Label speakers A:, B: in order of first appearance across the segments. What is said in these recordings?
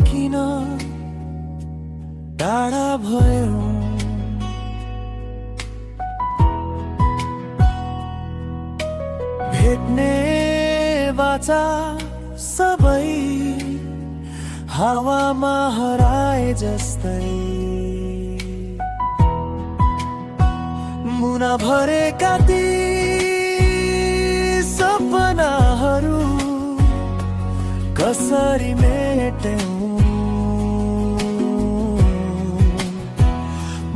A: किन टाढा भयो? भेट्ने बाचा सबै हावामा हराए जस्तै, मुना भरेका ती सपनाहरू कसरी मेट्यौं?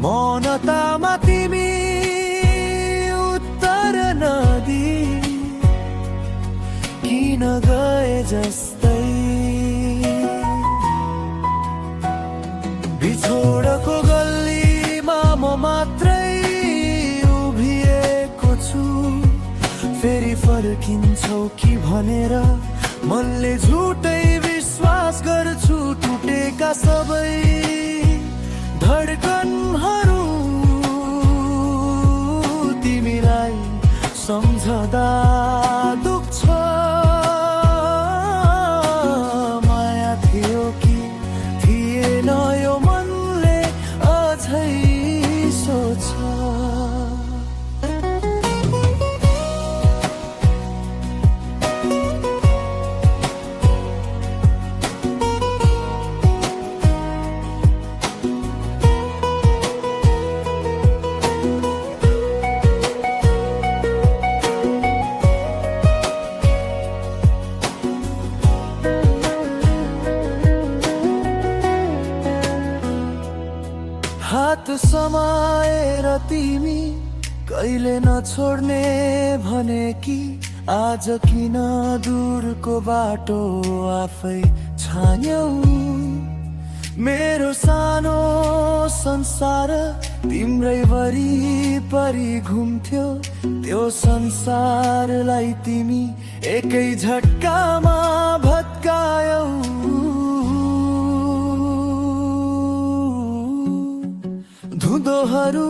A: मौनतामा तिमी उत्तर नदी किन गए जस्तै? बिछोडको गल्लीमा म मात्रै उभिएको छु, फेरि फर्किन्छौ कि भनेर मनले झुटै विश्वास गर्छु। टुटेका सबै धडकनहरू तिमीलाई सम्झदा दुख्छ। माया थियो कि थिएन यो मनले अझै सोच्छ। हात समाएर तिमी कहिले नछोड्ने भने कि आज किन दूरको बाटो आफै छान्यौ? मेरो सानो संसार तिम्रै वरिपरि घुम्थ्यो, त्यो संसारलाई तिमी एकै झट्कामा भत्कायौ। धुँधोहरू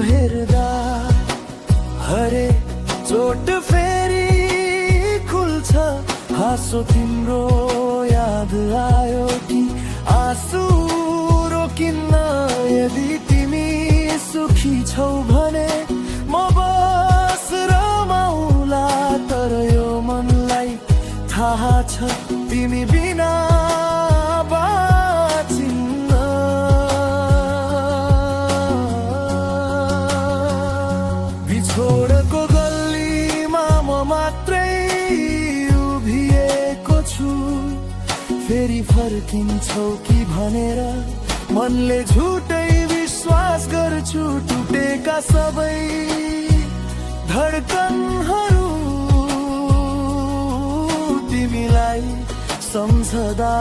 A: हेर्दा हरे चोट फेरि खुल्छ। हाँसो तिम्रो याद आयो कि आँसु रोकिन्न? यदि तिमी सुखी छौ भने म बस रमाउला, तर यो मनलाई थाहा छ तिमी बिना छोडको गल्लीमा म मात्रै उभिएको छु, फेरि फर्किन्छौ कि भनेर मनले झुटै विश्वास गर्छु। टुटेका सबै धडकनहरू तिमीलाई सम्झदा